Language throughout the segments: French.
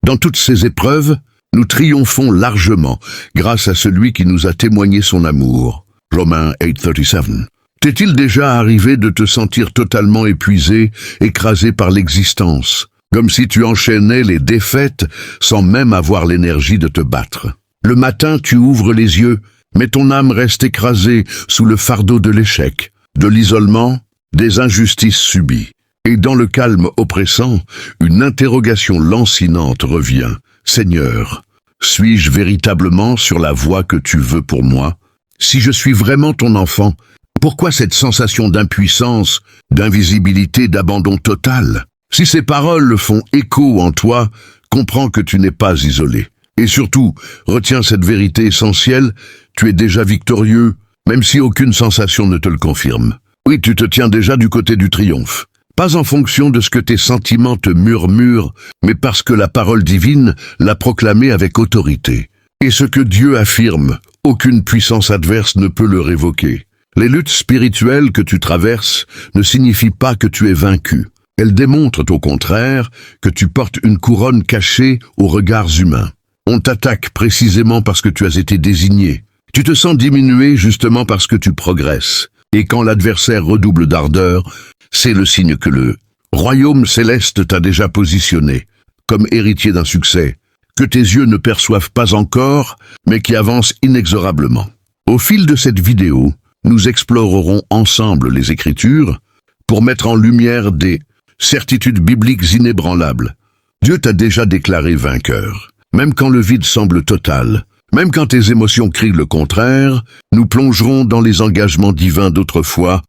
Dans toutes ces épreuves, nous triomphons largement grâce à celui qui nous a témoigné son amour. Romains 8:37. T'est-il déjà arrivé de te sentir totalement épuisé, écrasé par l'existence, comme si tu enchaînais les défaites sans même avoir l'énergie de te battre? Le matin, tu ouvres les yeux, mais ton âme reste écrasée sous le fardeau de l'échec, de l'isolement, des injustices subies. Et dans le calme oppressant, une interrogation lancinante revient. Seigneur, suis-je véritablement sur la voie que tu veux pour moi? Si je suis vraiment ton enfant, pourquoi cette sensation d'impuissance, d'invisibilité, d'abandon total? Si ces paroles font écho en toi, comprends que tu n'es pas isolé. Et surtout, retiens cette vérité essentielle, tu es déjà victorieux, même si aucune sensation ne te le confirme. Oui, tu te tiens déjà du côté du triomphe. Pas en fonction de ce que tes sentiments te murmurent, mais parce que la parole divine l'a proclamé avec autorité. Et ce que Dieu affirme, aucune puissance adverse ne peut le révoquer. Les luttes spirituelles que tu traverses ne signifient pas que tu es vaincu. Elles démontrent au contraire que tu portes une couronne cachée aux regards humains. On t'attaque précisément parce que tu as été désigné. Tu te sens diminué justement parce que tu progresses. Et quand l'adversaire redouble d'ardeur, c'est le signe que le royaume céleste t'a déjà positionné, comme héritier d'un succès, que tes yeux ne perçoivent pas encore, mais qui avance inexorablement. Au fil de cette vidéo, nous explorerons ensemble les Écritures pour mettre en lumière des certitudes bibliques inébranlables. Dieu t'a déjà déclaré vainqueur. Même quand le vide semble total, même quand tes émotions crient le contraire, nous plongerons dans les engagements divins d'autrefois,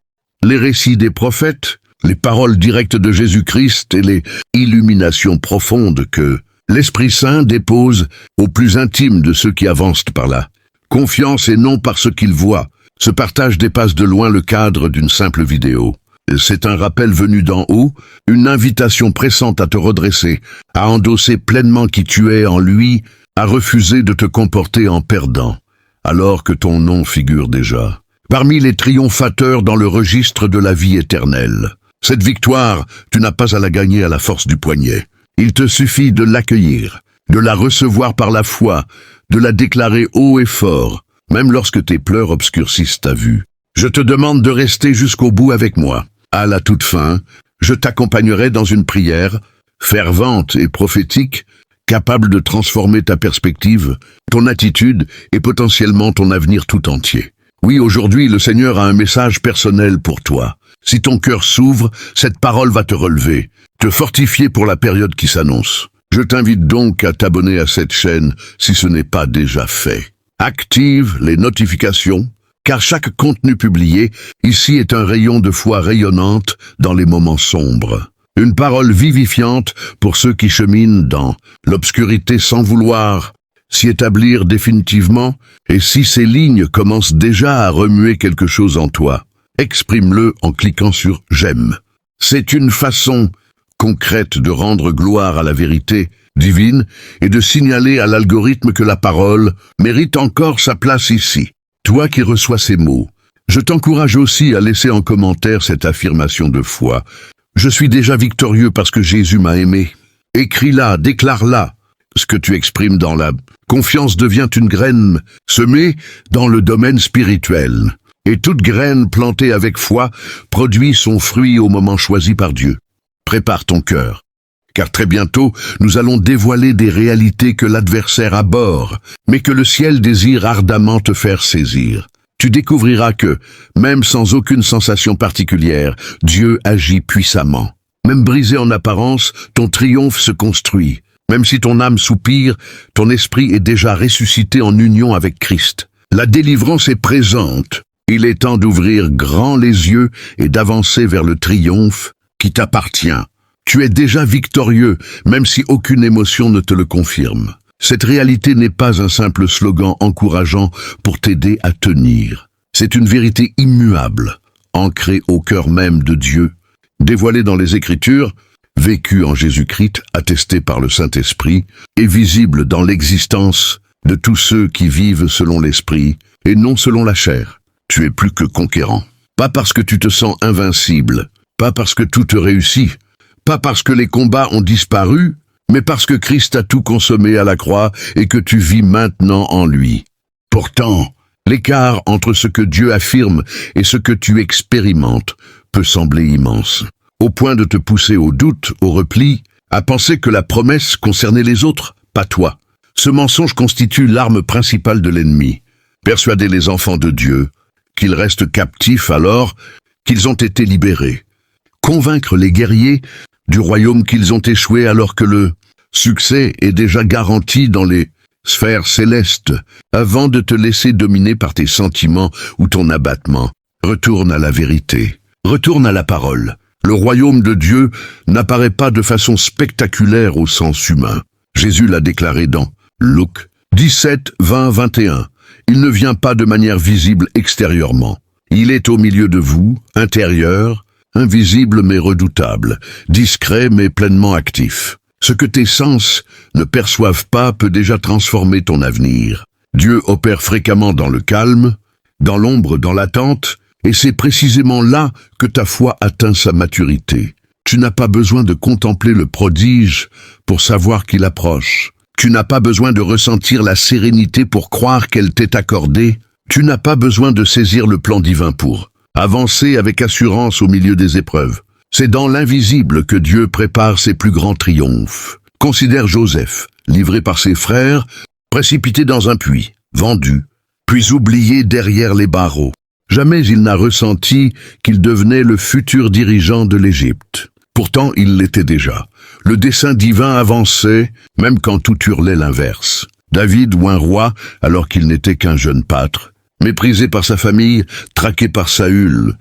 les récits des prophètes, les paroles directes de Jésus-Christ et les illuminations profondes que l'Esprit Saint dépose au plus intime de ceux qui avancent par là. Confiance et non par ce qu'ils voient. Ce partage dépasse de loin le cadre d'une simple vidéo. C'est un rappel venu d'en haut, une invitation pressante à te redresser, à endosser pleinement qui tu es en lui, à refuser de te comporter en perdant, alors que ton nom figure déjà parmi les triomphateurs dans le registre de la vie éternelle. Cette victoire, tu n'as pas à la gagner à la force du poignet. Il te suffit de l'accueillir, de la recevoir par la foi, de la déclarer haut et fort, même lorsque tes pleurs obscurcissent ta vue. Je te demande de rester jusqu'au bout avec moi. À la toute fin, je t'accompagnerai dans une prière, fervente et prophétique, capable de transformer ta perspective, ton attitude et potentiellement ton avenir tout entier. Oui, aujourd'hui, le Seigneur a un message personnel pour toi. Si ton cœur s'ouvre, cette parole va te relever, te fortifier pour la période qui s'annonce. Je t'invite donc à t'abonner à cette chaîne si ce n'est pas déjà fait. Active les notifications, car chaque contenu publié ici est un rayon de foi rayonnante dans les moments sombres. Une parole vivifiante pour ceux qui cheminent dans l'obscurité sans vouloir s'y établir définitivement, et si ces lignes commencent déjà à remuer quelque chose en toi, exprime-le en cliquant sur « J'aime ». C'est une façon concrète de rendre gloire à la vérité divine et de signaler à l'algorithme que la parole mérite encore sa place ici. Toi qui reçois ces mots, je t'encourage aussi à laisser en commentaire cette affirmation de foi. Je suis déjà victorieux parce que Jésus m'a aimé. Écris-la, déclare-la. Ce que tu exprimes dans la confiance devient une graine semée dans le domaine spirituel. Et toute graine plantée avec foi produit son fruit au moment choisi par Dieu. Prépare ton cœur, car très bientôt, nous allons dévoiler des réalités que l'adversaire abhorre, mais que le ciel désire ardemment te faire saisir. Tu découvriras que, même sans aucune sensation particulière, Dieu agit puissamment. Même brisé en apparence, ton triomphe se construit. Même si ton âme soupire, ton esprit est déjà ressuscité en union avec Christ. La délivrance est présente. Il est temps d'ouvrir grand les yeux et d'avancer vers le triomphe qui t'appartient. Tu es déjà victorieux, même si aucune émotion ne te le confirme. Cette réalité n'est pas un simple slogan encourageant pour t'aider à tenir. C'est une vérité immuable, ancrée au cœur même de Dieu, dévoilée dans les Écritures, vécue en Jésus-Christ, attestée par le Saint-Esprit, et visible dans l'existence de tous ceux qui vivent selon l'Esprit et non selon la chair. Tu es plus que conquérant. Pas parce que tu te sens invincible, pas parce que tout te réussit, pas parce que les combats ont disparu, mais parce que Christ a tout consommé à la croix et que tu vis maintenant en lui. Pourtant, l'écart entre ce que Dieu affirme et ce que tu expérimentes peut sembler immense, au point de te pousser au doute, au repli, à penser que la promesse concernait les autres, pas toi. Ce mensonge constitue l'arme principale de l'ennemi. Persuader les enfants de Dieu qu'ils restent captifs alors qu'ils ont été libérés. Convaincre les guerriers du royaume qu'ils ont échoué alors que le succès est déjà garanti dans les sphères célestes. Avant de te laisser dominer par tes sentiments ou ton abattement, retourne à la vérité. Retourne à la parole. Le royaume de Dieu n'apparaît pas de façon spectaculaire au sens humain. Jésus l'a déclaré dans Luc 17, 20, 21. Il ne vient pas de manière visible extérieurement. Il est au milieu de vous, intérieur, invisible mais redoutable, discret mais pleinement actif. Ce que tes sens ne perçoivent pas peut déjà transformer ton avenir. Dieu opère fréquemment dans le calme, dans l'ombre, dans l'attente, et c'est précisément là que ta foi atteint sa maturité. Tu n'as pas besoin de contempler le prodige pour savoir qu'il approche. Tu n'as pas besoin de ressentir la sérénité pour croire qu'elle t'est accordée. Tu n'as pas besoin de saisir le plan divin pour avancer avec assurance au milieu des épreuves. C'est dans l'invisible que Dieu prépare ses plus grands triomphes. Considère Joseph, livré par ses frères, précipité dans un puits, vendu, puis oublié derrière les barreaux. Jamais il n'a ressenti qu'il devenait le futur dirigeant de l'Égypte. Pourtant, il l'était déjà. Le dessein divin avançait, même quand tout hurlait l'inverse. David ou un roi, alors qu'il n'était qu'un jeune pâtre, méprisé par sa famille, traqué par Saül,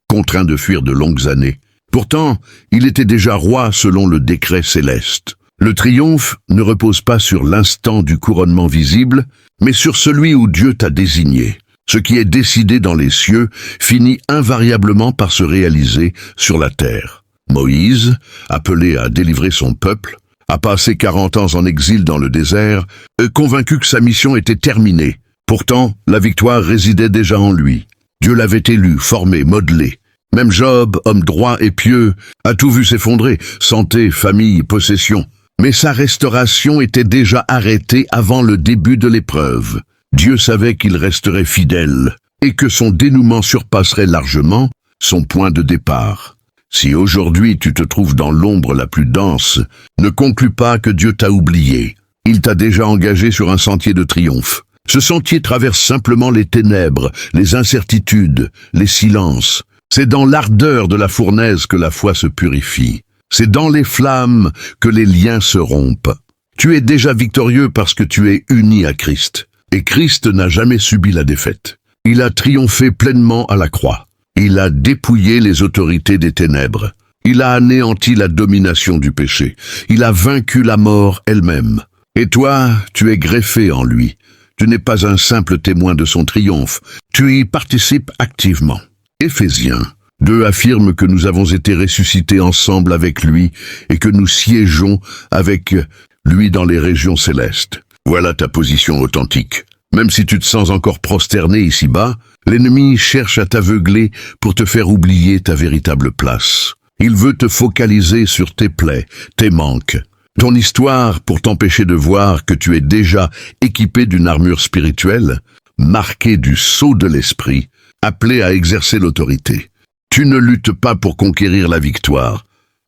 contraint de fuir de longues années. Pourtant, il était déjà roi selon le décret céleste. Le triomphe ne repose pas sur l'instant du couronnement visible, mais sur celui où Dieu t'a désigné. Ce qui est décidé dans les cieux finit invariablement par se réaliser sur la terre. Moïse, appelé à délivrer son peuple, a passé 40 ans en exil dans le désert, convaincu que sa mission était terminée. Pourtant, la victoire résidait déjà en lui. Dieu l'avait élu, formé, modelé. Même Job, homme droit et pieux, a tout vu s'effondrer, santé, famille, possession. Mais sa restauration était déjà arrêtée avant le début de l'épreuve. Dieu savait qu'il resterait fidèle et que son dénouement surpasserait largement son point de départ. Si aujourd'hui tu te trouves dans l'ombre la plus dense, ne conclus pas que Dieu t'a oublié. Il t'a déjà engagé sur un sentier de triomphe. Ce sentier traverse simplement les ténèbres, les incertitudes, les silences. C'est dans l'ardeur de la fournaise que la foi se purifie. C'est dans les flammes que les liens se rompent. Tu es déjà victorieux parce que tu es uni à Christ. Et Christ n'a jamais subi la défaite. Il a triomphé pleinement à la croix. Il a dépouillé les autorités des ténèbres. Il a anéanti la domination du péché. Il a vaincu la mort elle-même. Et toi, tu es greffé en lui. Tu n'es pas un simple témoin de son triomphe. Tu y participes activement. Éphésiens 2 affirme que nous avons été ressuscités ensemble avec lui et que nous siégeons avec lui dans les régions célestes. Voilà ta position authentique. Même si tu te sens encore prosterné ici-bas, l'ennemi cherche à t'aveugler pour te faire oublier ta véritable place. Il veut te focaliser sur tes plaies, tes manques, ton histoire pour t'empêcher de voir que tu es déjà équipé d'une armure spirituelle, marqué du sceau de l'esprit, appelé à exercer l'autorité. Tu ne luttes pas pour conquérir la victoire.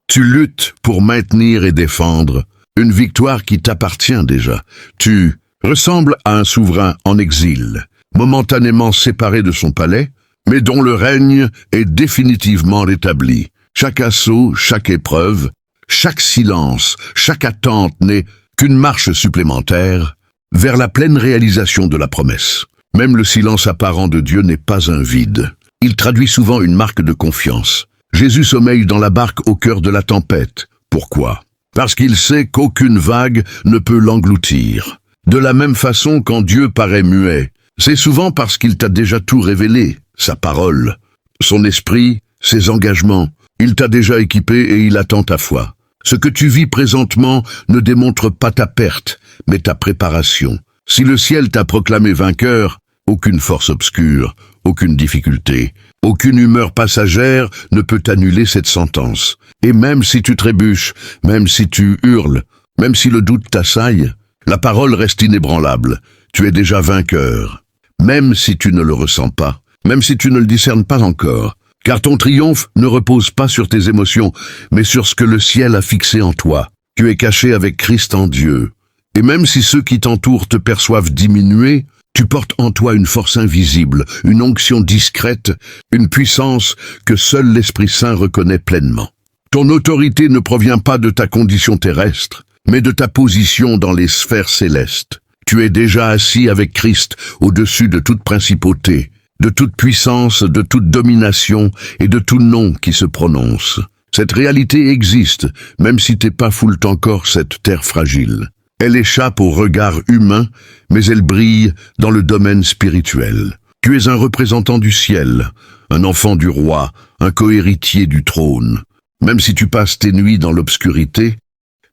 Tu luttes pour maintenir et défendre une victoire qui t'appartient déjà. Tu ressembles à un souverain en exil, momentanément séparé de son palais, mais dont le règne est définitivement rétabli. Chaque assaut, chaque épreuve, chaque silence, chaque attente n'est qu'une marche supplémentaire vers la pleine réalisation de la promesse. Même le silence apparent de Dieu n'est pas un vide. Il traduit souvent une marque de confiance. Jésus sommeille dans la barque au cœur de la tempête. Pourquoi ? Parce qu'il sait qu'aucune vague ne peut l'engloutir. De la même façon, quand Dieu paraît muet, c'est souvent parce qu'il t'a déjà tout révélé, sa parole, son esprit, ses engagements. Il t'a déjà équipé et il attend ta foi. Ce que tu vis présentement ne démontre pas ta perte, mais ta préparation. Si le ciel t'a proclamé vainqueur, aucune force obscure, aucune difficulté, aucune humeur passagère ne peut annuler cette sentence. Et même si tu trébuches, même si tu hurles, Même si le doute t'assaille, la parole reste inébranlable. Tu es déjà vainqueur. Même si tu ne le ressens pas, même si tu ne le discernes pas encore. Car ton triomphe ne repose pas sur tes émotions, mais sur ce que le ciel a fixé en toi. Tu es caché avec Christ en Dieu. Et même si ceux qui t'entourent te perçoivent diminuer, tu portes en toi une force invisible, une onction discrète, une puissance que seul l'Esprit Saint reconnaît pleinement. Ton autorité ne provient pas de ta condition terrestre, mais de ta position dans les sphères célestes. Tu es déjà assis avec Christ au-dessus de toute principauté, de toute puissance, de toute domination et de tout nom qui se prononce. Cette réalité existe, même si tes pas foulent encore cette terre fragile. Elle échappe au regard humain, mais elle brille dans le domaine spirituel. Tu es un représentant du ciel, un enfant du roi, un cohéritier du trône. Même si tu passes tes nuits dans l'obscurité,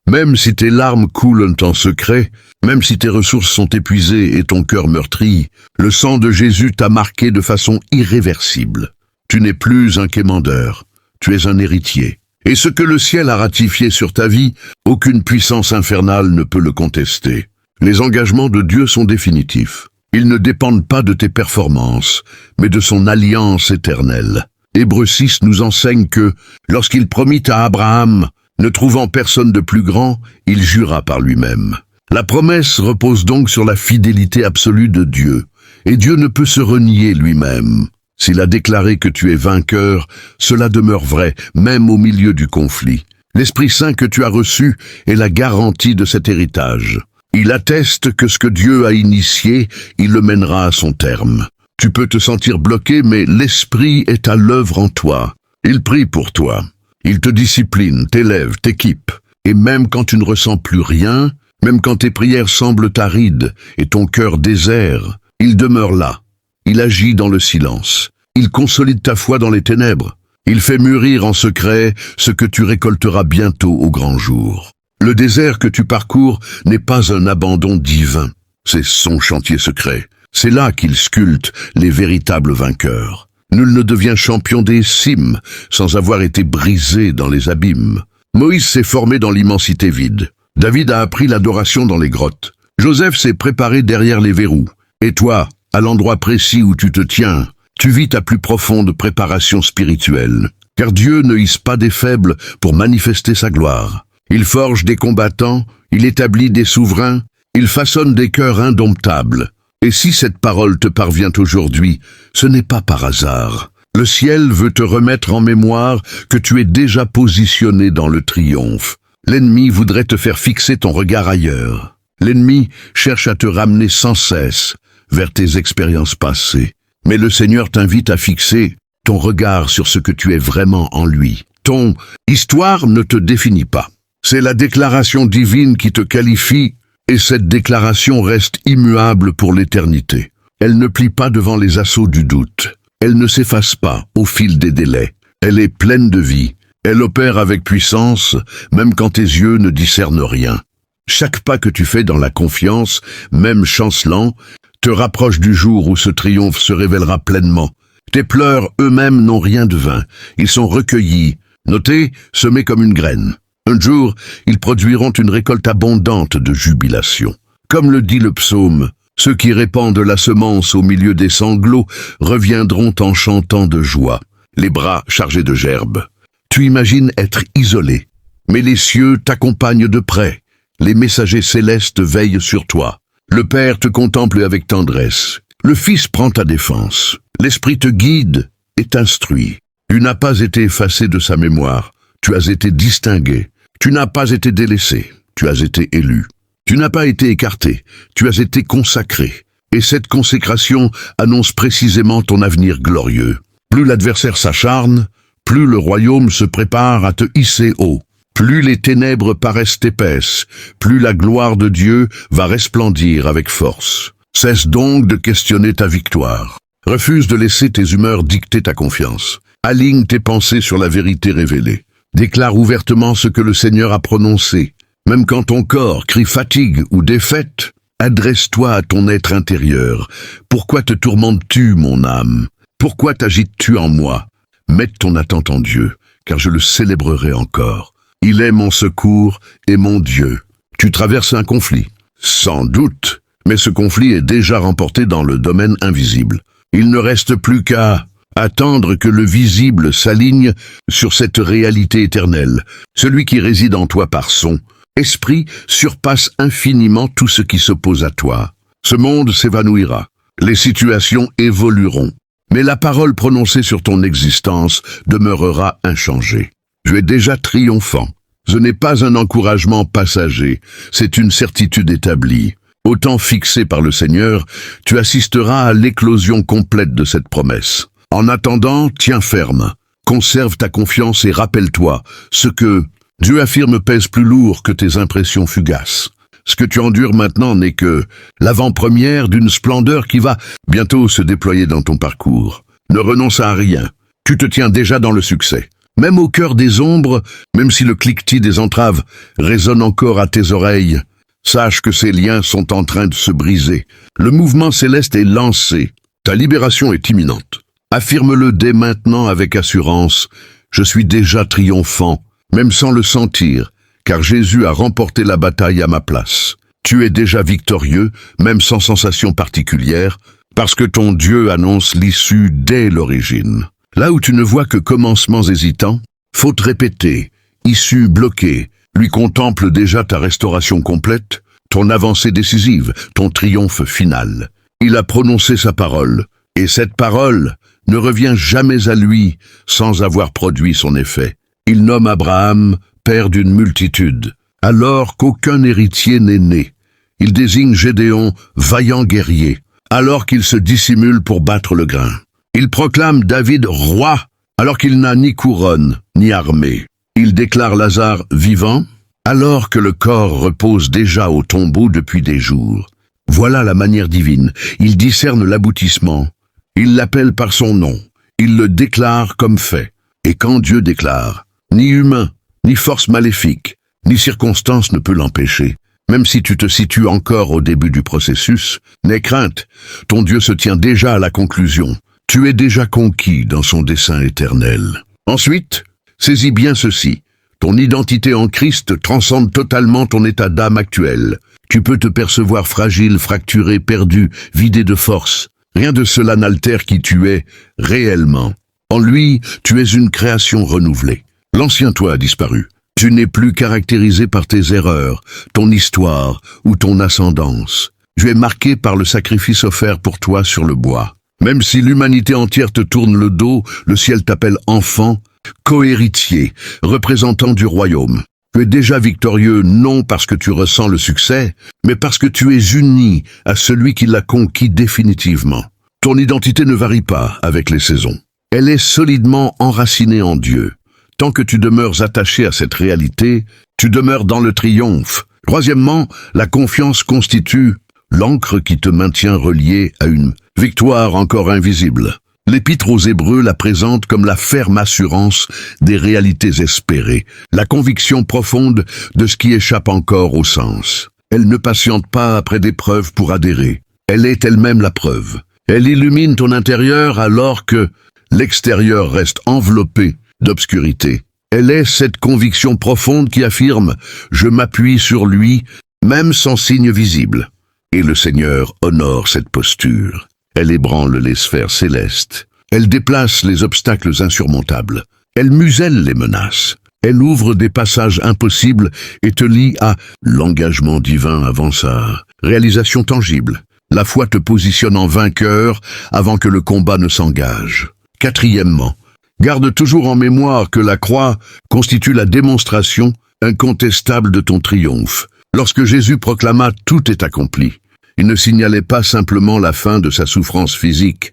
même si tes larmes coulent en secret, même si tes ressources sont épuisées et ton cœur meurtri, le sang de Jésus t'a marqué de façon irréversible. Tu n'es plus un quémandeur, tu es un héritier. Et ce que le ciel a ratifié sur ta vie, aucune puissance infernale ne peut le contester. Les engagements de Dieu sont définitifs. Ils ne dépendent pas de tes performances, mais de son alliance éternelle. Hébreux 6 nous enseigne que, lorsqu'il promit à Abraham, ne trouvant personne de plus grand, il jura par lui-même. La promesse repose donc sur la fidélité absolue de Dieu, et Dieu ne peut se renier lui-même. S'il a déclaré que tu es vainqueur, cela demeure vrai, même au milieu du conflit. L'Esprit Saint que tu as reçu est la garantie de cet héritage. Il atteste que ce que Dieu a initié, il le mènera à son terme. Tu peux te sentir bloqué, mais l'Esprit est à l'œuvre en toi. Il prie pour toi. Il te discipline, t'élève, t'équipe. Et même quand tu ne ressens plus rien, même quand tes prières semblent arides et ton cœur désert, il demeure là. Il agit dans le silence. Il consolide ta foi dans les ténèbres. Il fait mûrir en secret ce que tu récolteras bientôt au grand jour. Le désert que tu parcours n'est pas un abandon divin. C'est son chantier secret. C'est là qu'il sculpte les véritables vainqueurs. Nul ne devient champion des cimes sans avoir été brisé dans les abîmes. Moïse s'est formé dans l'immensité vide. David a appris l'adoration dans les grottes. Joseph s'est préparé derrière les verrous. Et toi, à l'endroit précis où tu te tiens, tu vis ta plus profonde préparation spirituelle. Car Dieu ne hisse pas des faibles pour manifester sa gloire. Il forge des combattants, il établit des souverains, il façonne des cœurs indomptables. Et si cette parole te parvient aujourd'hui, ce n'est pas par hasard. Le ciel veut te remettre en mémoire que tu es déjà positionné dans le triomphe. L'ennemi voudrait te faire fixer ton regard ailleurs. L'ennemi cherche à te ramener sans cesse vers tes expériences passées. Mais le Seigneur t'invite à fixer ton regard sur ce que tu es vraiment en lui. Ton histoire ne te définit pas. C'est la déclaration divine qui te qualifie, et cette déclaration reste immuable pour l'éternité. Elle ne plie pas devant les assauts du doute. Elle ne s'efface pas au fil des délais. Elle est pleine de vie. Elle opère avec puissance, même quand tes yeux ne discernent rien. Chaque pas que tu fais dans la confiance, même chancelant, te rapproche du jour où ce triomphe se révélera pleinement. Tes pleurs eux-mêmes n'ont rien de vain. Ils sont recueillis, notés, semés comme une graine. Un jour, ils produiront une récolte abondante de jubilation. Comme le dit le psaume, ceux qui répandent la semence au milieu des sanglots reviendront en chantant de joie, les bras chargés de gerbes. Tu imagines être isolé, mais les cieux t'accompagnent de près. Les messagers célestes veillent sur toi. Le Père te contemple avec tendresse. Le Fils prend ta défense. L'Esprit te guide et t'instruit. Tu n'as pas été effacé de sa mémoire. Tu as été distingué. Tu n'as pas été délaissé. Tu as été élu. Tu n'as pas été écarté. Tu as été consacré. Et cette consécration annonce précisément ton avenir glorieux. Plus l'adversaire s'acharne, plus le royaume se prépare à te hisser haut. Plus les ténèbres paraissent épaisses, plus la gloire de Dieu va resplendir avec force. Cesse donc de questionner ta victoire. Refuse de laisser tes humeurs dicter ta confiance. Aligne tes pensées sur la vérité révélée. Déclare ouvertement ce que le Seigneur a prononcé. Même quand ton corps crie fatigue ou défaite, adresse-toi à ton être intérieur. Pourquoi te tourmentes-tu, mon âme? Pourquoi t'agites-tu en moi? Mette ton attente en Dieu, car je le célébrerai encore. Il est mon secours et mon Dieu. Tu traverses un conflit. Sans doute, mais ce conflit est déjà remporté dans le domaine invisible. Il ne reste plus qu'à attendre que le visible s'aligne sur cette réalité éternelle. Celui qui réside en toi par son esprit surpasse infiniment tout ce qui s'oppose à toi. Ce monde s'évanouira. Les situations évolueront. Mais la parole prononcée sur ton existence demeurera inchangée. Tu es déjà triomphant. Ce n'est pas un encouragement passager, c'est une certitude établie. Au temps fixé par le Seigneur, tu assisteras à l'éclosion complète de cette promesse. En attendant, tiens ferme, conserve ta confiance et rappelle-toi, ce que Dieu affirme pèse plus lourd que tes impressions fugaces. Ce que tu endures maintenant n'est que l'avant-première d'une splendeur qui va bientôt se déployer dans ton parcours. Ne renonce à rien, tu te tiens déjà dans le succès. Même au cœur des ombres, même si le cliquetis des entraves résonne encore à tes oreilles, sache que ces liens sont en train de se briser. Le mouvement céleste est lancé. Ta libération est imminente. Affirme-le dès maintenant avec assurance. Je suis déjà triomphant, même sans le sentir, car Jésus a remporté la bataille à ma place. Tu es déjà victorieux, même sans sensation particulière, parce que ton Dieu annonce l'issue dès l'origine. Là où tu ne vois que commencements hésitants, faute répétée, issue bloquée, lui contemple déjà ta restauration complète, ton avancée décisive, ton triomphe final. Il a prononcé sa parole, et cette parole ne revient jamais à lui sans avoir produit son effet. Il nomme Abraham père d'une multitude, alors qu'aucun héritier n'est né. Il désigne Gédéon vaillant guerrier, alors qu'il se dissimule pour battre le grain. Il proclame David roi, alors qu'il n'a ni couronne, ni armée. Il déclare Lazare vivant, alors que le corps repose déjà au tombeau depuis des jours. Voilà la manière divine. Il discerne l'aboutissement. Il l'appelle par son nom. Il le déclare comme fait. Et quand Dieu déclare, ni humain, ni force maléfique, ni circonstance ne peut l'empêcher. Même si tu te situes encore au début du processus, n'aie crainte, ton Dieu se tient déjà à la conclusion. Tu es déjà conquis dans son dessein éternel. Ensuite, saisis bien ceci. Ton identité en Christ transcende totalement ton état d'âme actuel. Tu peux te percevoir fragile, fracturé, perdu, vidé de force. Rien de cela n'altère qui tu es réellement. En lui, tu es une création renouvelée. L'ancien toi a disparu. Tu n'es plus caractérisé par tes erreurs, ton histoire ou ton ascendance. Tu es marqué par le sacrifice offert pour toi sur le bois. Même si l'humanité entière te tourne le dos, le ciel t'appelle enfant, co-héritier, représentant du royaume. Tu es déjà victorieux non parce que tu ressens le succès, mais parce que tu es uni à celui qui l'a conquis définitivement. Ton identité ne varie pas avec les saisons. Elle est solidement enracinée en Dieu. Tant que tu demeures attaché à cette réalité, tu demeures dans le triomphe. Troisièmement, la confiance constitue l'encre qui te maintient relié à une victoire encore invisible. L'Épître aux Hébreux la présente comme la ferme assurance des réalités espérées, la conviction profonde de ce qui échappe encore au sens. Elle ne patiente pas après des preuves pour adhérer. Elle est elle-même la preuve. Elle illumine ton intérieur alors que l'extérieur reste enveloppé d'obscurité. Elle est cette conviction profonde qui affirme « Je m'appuie sur lui, même sans signe visible ». Et le Seigneur honore cette posture. Elle ébranle les sphères célestes. Elle déplace les obstacles insurmontables. Elle muselle les menaces. Elle ouvre des passages impossibles et te lie à l'engagement divin avant sa réalisation tangible. La foi te positionne en vainqueur avant que le combat ne s'engage. Quatrièmement, garde toujours en mémoire que la croix constitue la démonstration incontestable de ton triomphe. Lorsque Jésus proclama « Tout est accompli », il ne signalait pas simplement la fin de sa souffrance physique.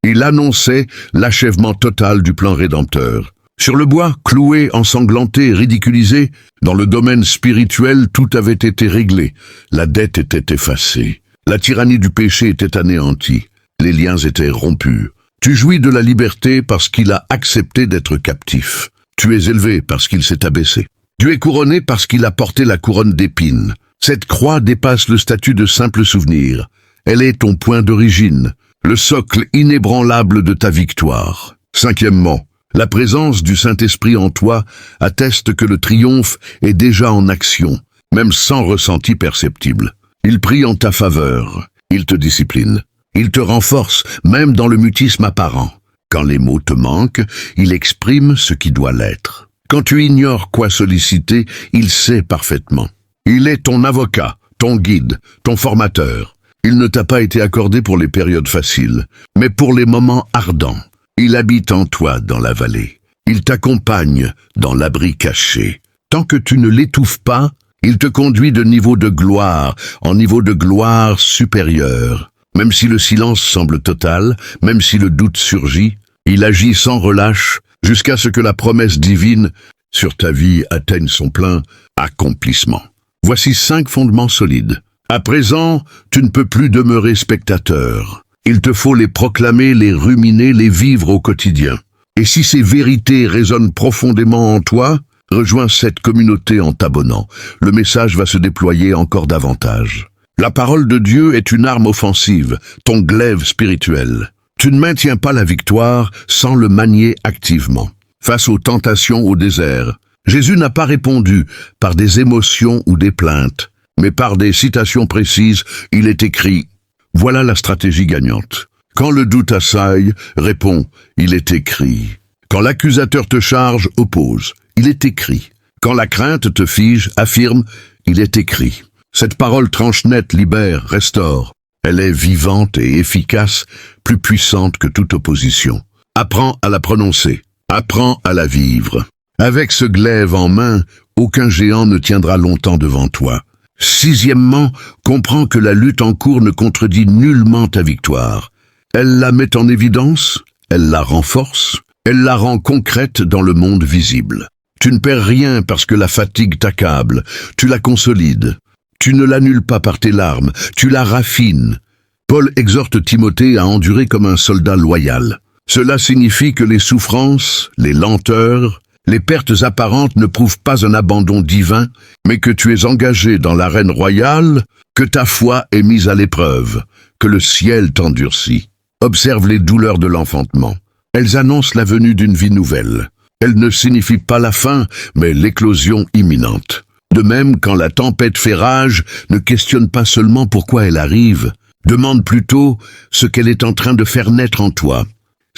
Il annonçait l'achèvement total du plan rédempteur. Sur le bois, cloué, ensanglanté, ridiculisé, dans le domaine spirituel, tout avait été réglé. La dette était effacée. La tyrannie du péché était anéantie. Les liens étaient rompus. Tu jouis de la liberté parce qu'il a accepté d'être captif. Tu es élevé parce qu'il s'est abaissé. Tu es couronné parce qu'il a porté la couronne d'épines. Cette croix dépasse le statut de simple souvenir. Elle est ton point d'origine, le socle inébranlable de ta victoire. Cinquièmement, la présence du Saint-Esprit en toi atteste que le triomphe est déjà en action. même sans ressenti perceptible. Il prie en ta faveur, il te discipline, il te renforce, même dans le mutisme apparent. Quand les mots te manquent, il exprime ce qui doit l'être. Quand tu ignores quoi solliciter, il sait parfaitement. Il est ton avocat, ton guide, ton formateur. Il ne t'a pas été accordé pour les périodes faciles, mais pour les moments ardents. Il habite en toi dans la vallée. Il t'accompagne dans l'abri caché. Tant que tu ne l'étouffes pas, il te conduit de niveau de gloire en niveau de gloire supérieure. Même si le silence semble total, même si le doute surgit, il agit sans relâche jusqu'à ce que la promesse divine sur ta vie atteigne son plein accomplissement. Voici 5 fondements solides. À présent, tu ne peux plus demeurer spectateur. Il te faut les proclamer, les ruminer, les vivre au quotidien. Et si ces vérités résonnent profondément en toi, rejoins cette communauté en t'abonnant. Le message va se déployer encore davantage. La parole de Dieu est une arme offensive, ton glaive spirituel. Tu ne maintiens pas la victoire sans le manier activement. Face aux tentations au désert, Jésus n'a pas répondu par des émotions ou des plaintes, mais par des citations précises. Il est écrit. Voilà la stratégie gagnante. Quand le doute assaille, réponds, il est écrit. Quand l'accusateur te charge, oppose, il est écrit. Quand la crainte te fige, affirme, il est écrit. Cette parole tranche net, libère, restaure. Elle est vivante et efficace, plus puissante que toute opposition. Apprends à la prononcer, apprends à la vivre. Avec ce glaive en main, aucun géant ne tiendra longtemps devant toi. 6e, comprends que la lutte en cours ne contredit nullement ta victoire. Elle la met en évidence, elle la renforce, elle la rend concrète dans le monde visible. Tu ne perds rien parce que la fatigue t'accable, tu la consolides. Tu ne l'annules pas par tes larmes, tu la raffines. Paul exhorte Timothée à endurer comme un soldat loyal. Cela signifie que les souffrances, les lenteurs, les pertes apparentes ne prouvent pas un abandon divin, mais que tu es engagé dans l'arène royale, que ta foi est mise à l'épreuve, que le ciel t'endurcit. Observe les douleurs de l'enfantement. Elles annoncent la venue d'une vie nouvelle. Elles ne signifient pas la fin, mais l'éclosion imminente. De même, quand la tempête fait rage, ne questionne pas seulement pourquoi elle arrive, demande plutôt ce qu'elle est en train de faire naître en toi.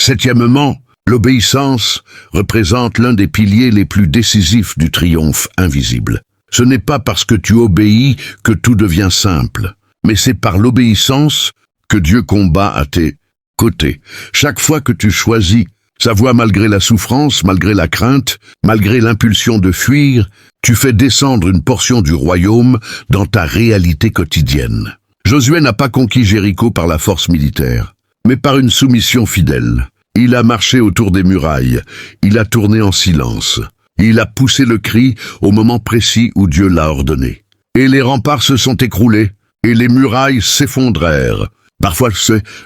7e, l'obéissance représente l'un des piliers les plus décisifs du triomphe invisible. Ce n'est pas parce que tu obéis que tout devient simple, mais c'est par l'obéissance que Dieu combat à tes côtés. Chaque fois que tu choisis sa voie malgré la souffrance, malgré la crainte, malgré l'impulsion de fuir, tu fais descendre une portion du royaume dans ta réalité quotidienne. Josué n'a pas conquis Jéricho par la force militaire, mais par une soumission fidèle. Il a marché autour des murailles, il a tourné en silence. Il a poussé le cri au moment précis où Dieu l'a ordonné. Et les remparts se sont écroulés, et les murailles s'effondrèrent. Parfois,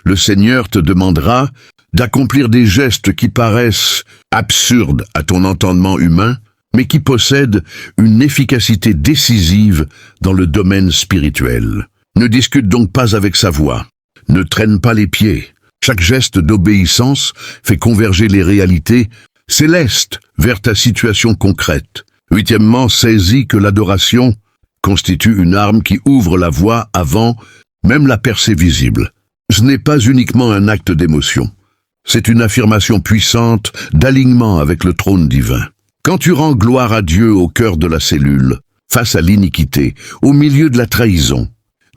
le Seigneur te demandera d'accomplir des gestes qui paraissent absurdes à ton entendement humain, mais qui possèdent une efficacité décisive dans le domaine spirituel. Ne discute donc pas avec sa voix. Ne traîne pas les pieds. Chaque geste d'obéissance fait converger les réalités célestes vers ta situation concrète. 8e, saisis que l'adoration constitue une arme qui ouvre la voie avant même la percée visible. Ce n'est pas uniquement un acte d'émotion. C'est une affirmation puissante d'alignement avec le trône divin. Quand tu rends gloire à Dieu au cœur de la cellule, face à l'iniquité, au milieu de la trahison,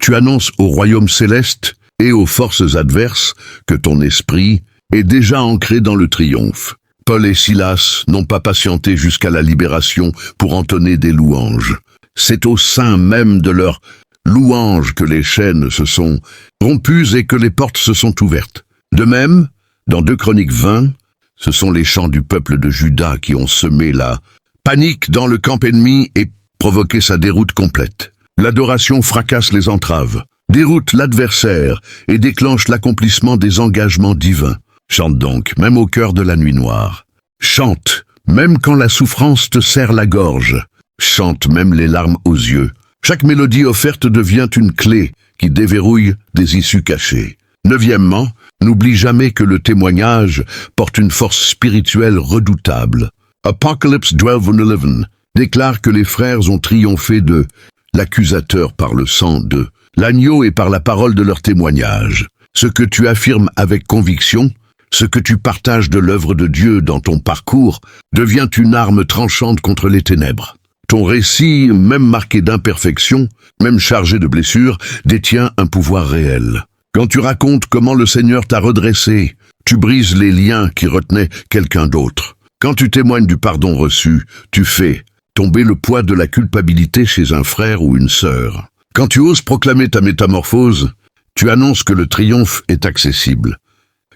tu annonces au royaume céleste et aux forces adverses que ton esprit est déjà ancré dans le triomphe. Paul et Silas n'ont pas patienté jusqu'à la libération pour entonner des louanges. C'est au sein même de leur louange que les chaînes se sont rompues et que les portes se sont ouvertes. De même, dans 2 Chroniques 20, ce sont les chants du peuple de Juda qui ont semé la panique dans le camp ennemi et provoqué sa déroute complète. L'adoration fracasse les entraves, déroute l'adversaire et déclenche l'accomplissement des engagements divins. Chante donc, même au cœur de la nuit noire. Chante, même quand la souffrance te serre la gorge. Chante même les larmes aux yeux. Chaque mélodie offerte devient une clé qui déverrouille des issues cachées. 9e, n'oublie jamais que le témoignage porte une force spirituelle redoutable. Apocalypse 12:11 déclare que les frères ont triomphé de l'accusateur par le sang de l'agneau et par la parole de leur témoignage. Ce que tu affirmes avec conviction, ce que tu partages de l'œuvre de Dieu dans ton parcours, devient une arme tranchante contre les ténèbres. Ton récit, même marqué d'imperfections, même chargé de blessures, détient un pouvoir réel. Quand tu racontes comment le Seigneur t'a redressé, tu brises les liens qui retenaient quelqu'un d'autre. Quand tu témoignes du pardon reçu, tu fais tomber le poids de la culpabilité chez un frère ou une sœur. Quand tu oses proclamer ta métamorphose, tu annonces que le triomphe est accessible,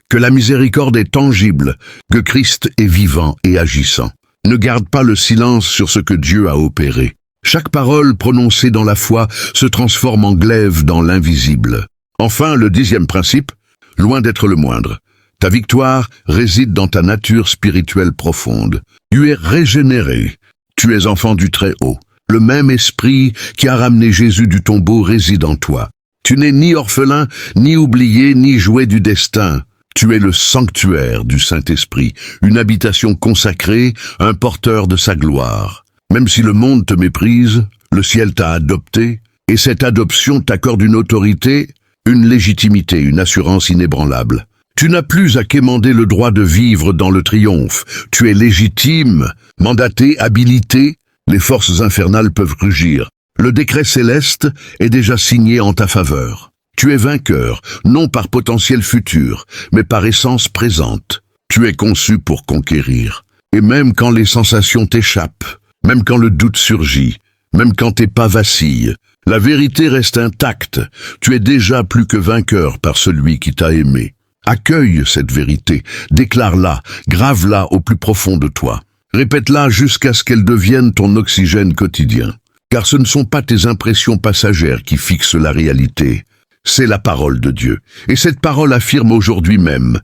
que la miséricorde est tangible, que Christ est vivant et agissant. Ne garde pas le silence sur ce que Dieu a opéré. Chaque parole prononcée dans la foi se transforme en glaive dans l'invisible. Enfin, le 10e principe, loin d'être le moindre. Ta victoire réside dans ta nature spirituelle profonde. Tu es régénéré. Tu es enfant du Très-Haut. Le même esprit qui a ramené Jésus du tombeau réside en toi. Tu n'es ni orphelin, ni oublié, ni jouet du destin. Tu es le sanctuaire du Saint-Esprit, une habitation consacrée, un porteur de sa gloire. Même si le monde te méprise, le ciel t'a adopté, et cette adoption t'accorde une autorité, une légitimité, une assurance inébranlable. Tu n'as plus à quémander le droit de vivre dans le triomphe. Tu es légitime, mandaté, habilité. Les forces infernales peuvent rugir. Le décret céleste est déjà signé en ta faveur. Tu es vainqueur, non par potentiel futur, mais par essence présente. Tu es conçu pour conquérir. Et même quand les sensations t'échappent, même quand le doute surgit, même quand tes pas vacillent, la vérité reste intacte. Tu es déjà plus que vainqueur par celui qui t'a aimé. Accueille cette vérité, déclare-la, grave-la au plus profond de toi. Répète-la jusqu'à ce qu'elle devienne ton oxygène quotidien. Car ce ne sont pas tes impressions passagères qui fixent la réalité. C'est la parole de Dieu. Et cette parole affirme aujourd'hui même,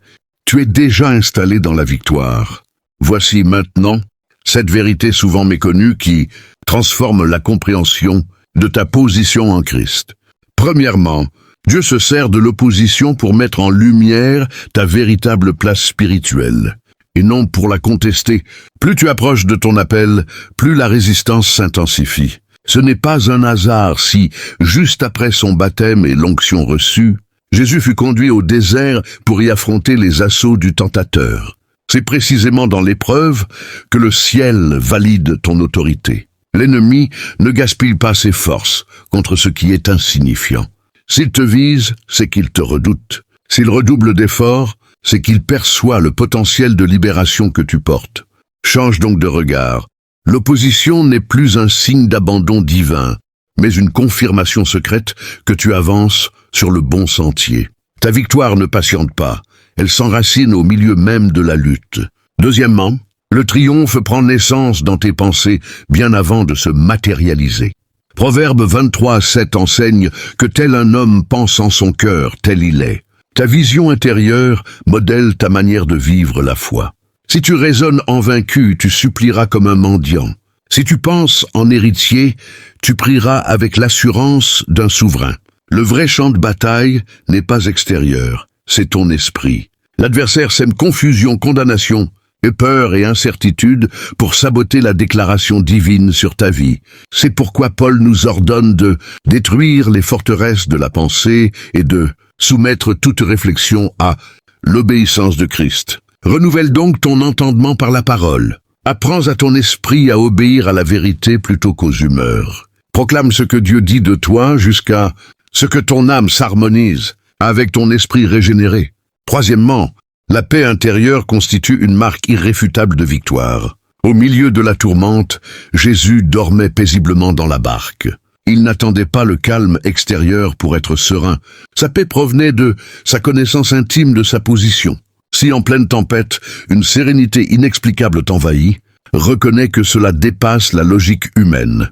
tu es déjà installé dans la victoire. Voici maintenant cette vérité souvent méconnue qui transforme la compréhension de ta position en Christ. Premièrement, Dieu se sert de l'opposition pour mettre en lumière ta véritable place spirituelle, et non pour la contester. Plus tu approches de ton appel, plus la résistance s'intensifie. Ce n'est pas un hasard si, juste après son baptême et l'onction reçue, Jésus fut conduit au désert pour y affronter les assauts du tentateur. C'est précisément dans l'épreuve que le ciel valide ton autorité. L'ennemi ne gaspille pas ses forces contre ce qui est insignifiant. S'il te vise, c'est qu'il te redoute. S'il redouble d'efforts, c'est qu'il perçoit le potentiel de libération que tu portes. Change donc de regard. L'opposition n'est plus un signe d'abandon divin, mais une confirmation secrète que tu avances sur le bon sentier. Ta victoire ne patiente pas, elle s'enracine au milieu même de la lutte. Deuxièmement, le triomphe prend naissance dans tes pensées bien avant de se matérialiser. Proverbe 23:7 enseigne que tel un homme pense en son cœur, tel il est. Ta vision intérieure modèle ta manière de vivre la foi. Si tu raisonnes en vaincu, tu supplieras comme un mendiant. Si tu penses en héritier, tu prieras avec l'assurance d'un souverain. Le vrai champ de bataille n'est pas extérieur, c'est ton esprit. L'adversaire sème confusion, condamnation, et peur et incertitude pour saboter la déclaration divine sur ta vie. C'est pourquoi Paul nous ordonne de détruire les forteresses de la pensée et de soumettre toute réflexion à l'obéissance de Christ. Renouvelle donc ton entendement par la parole. Apprends à ton esprit à obéir à la vérité plutôt qu'aux humeurs. Proclame ce que Dieu dit de toi jusqu'à ce que ton âme s'harmonise avec ton esprit régénéré. Troisièmement, la paix intérieure constitue une marque irréfutable de victoire. Au milieu de la tourmente, Jésus dormait paisiblement dans la barque. Il n'attendait pas le calme extérieur pour être serein. Sa paix provenait de sa connaissance intime de sa position. Si en pleine tempête, une sérénité inexplicable t'envahit, reconnais que cela dépasse la logique humaine.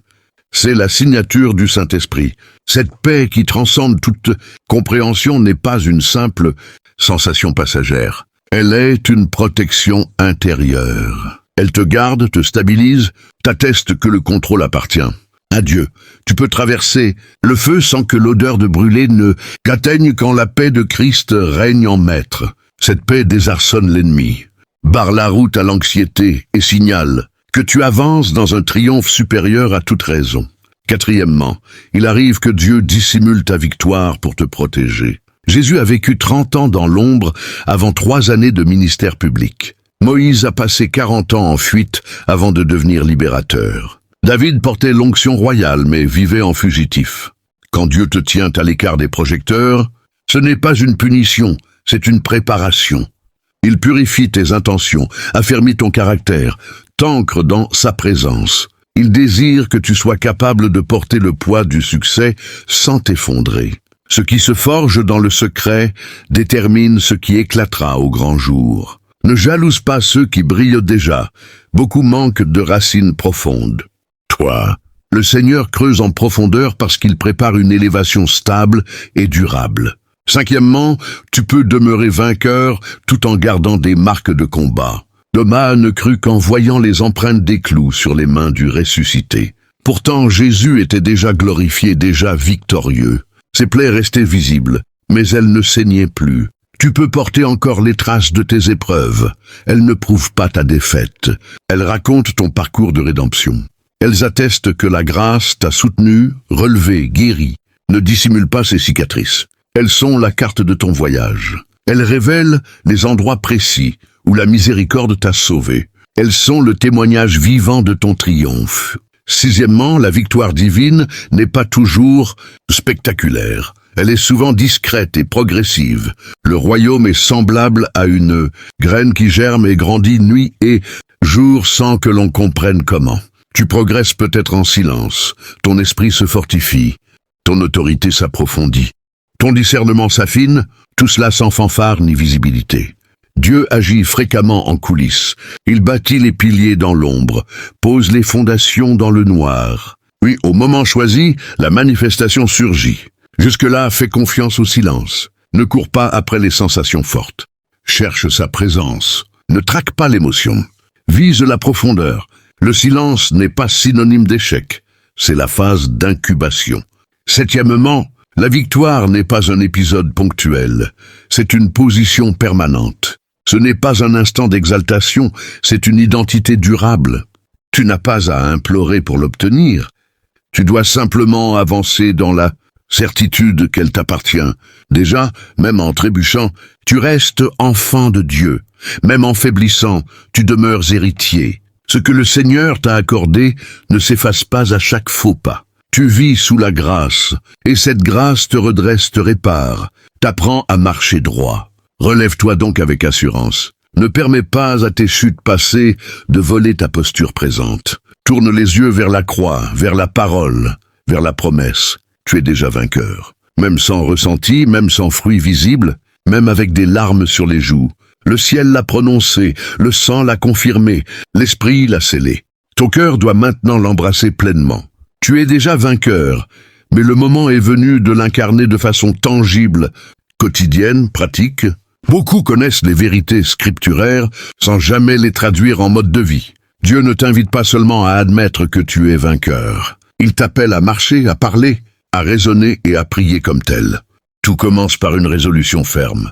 C'est la signature du Saint-Esprit. Cette paix qui transcende toute compréhension n'est pas une simple sensation passagère. Elle est une protection intérieure. Elle te garde, te stabilise, t'atteste que le contrôle appartient à Dieu. Tu peux traverser le feu sans que l'odeur de brûlé ne t'atteigne quand la paix de Christ règne en maître. Cette paix désarçonne l'ennemi, barre la route à l'anxiété et signale que tu avances dans un triomphe supérieur à toute raison. Quatrièmement, il arrive que Dieu dissimule ta victoire pour te protéger. Jésus a vécu 30 ans dans l'ombre avant 3 années de ministère public. Moïse a passé 40 ans en fuite avant de devenir libérateur. David portait l'onction royale mais vivait en fugitif. Quand Dieu te tient à l'écart des projecteurs, ce n'est pas une punition, c'est une préparation. Il purifie tes intentions, affermit ton caractère, t'ancre dans sa présence. Il désire que tu sois capable de porter le poids du succès sans t'effondrer. Ce qui se forge dans le secret détermine ce qui éclatera au grand jour. Ne jalouse pas ceux qui brillent déjà. Beaucoup manquent de racines profondes. Toi, le Seigneur creuse en profondeur parce qu'il prépare une élévation stable et durable. Cinquièmement, tu peux demeurer vainqueur tout en gardant des marques de combat. Thomas ne crut qu'en voyant les empreintes des clous sur les mains du ressuscité. Pourtant, Jésus était déjà glorifié, déjà victorieux. Ses plaies restaient visibles, mais elles ne saignaient plus. Tu peux porter encore les traces de tes épreuves. Elles ne prouvent pas ta défaite. Elles racontent ton parcours de rédemption. Elles attestent que la grâce t'a soutenu, relevé, guéri. Ne dissimule pas ces cicatrices. Elles sont la carte de ton voyage. Elles révèlent les endroits précis où la miséricorde t'a sauvé. Elles sont le témoignage vivant de ton triomphe. Sixièmement, la victoire divine n'est pas toujours spectaculaire. Elle est souvent discrète et progressive. Le royaume est semblable à une graine qui germe et grandit nuit et jour sans que l'on comprenne comment. Tu progresses peut-être en silence. Ton esprit se fortifie. Ton autorité s'approfondit. Ton discernement s'affine, tout cela sans fanfare ni visibilité. Dieu agit fréquemment en coulisses. Il bâtit les piliers dans l'ombre, pose les fondations dans le noir. Oui, au moment choisi, la manifestation surgit. Jusque-là, fais confiance au silence. Ne cours pas après les sensations fortes. Cherche sa présence. Ne traque pas l'émotion. Vise la profondeur. Le silence n'est pas synonyme d'échec. C'est la phase d'incubation. Septièmement, la victoire n'est pas un épisode ponctuel. C'est une position permanente. Ce n'est pas un instant d'exaltation, c'est une identité durable. Tu n'as pas à implorer pour l'obtenir. Tu dois simplement avancer dans la certitude qu'elle t'appartient. Déjà, même en trébuchant, tu restes enfant de Dieu. Même en faiblissant, tu demeures héritier. Ce que le Seigneur t'a accordé ne s'efface pas à chaque faux pas. Tu vis sous la grâce, et cette grâce te redresse, te répare, t'apprend à marcher droit. Relève-toi donc avec assurance. Ne permets pas à tes chutes passées de voler ta posture présente. Tourne les yeux vers la croix, vers la parole, vers la promesse. Tu es déjà vainqueur. Même sans ressenti, même sans fruit visible, même avec des larmes sur les joues. Le ciel l'a prononcé, le sang l'a confirmé, l'esprit l'a scellé. Ton cœur doit maintenant l'embrasser pleinement. Tu es déjà vainqueur, mais le moment est venu de l'incarner de façon tangible, quotidienne, pratique. Beaucoup connaissent les vérités scripturaires sans jamais les traduire en mode de vie. Dieu ne t'invite pas seulement à admettre que tu es vainqueur. Il t'appelle à marcher, à parler, à raisonner et à prier comme tel. Tout commence par une résolution ferme.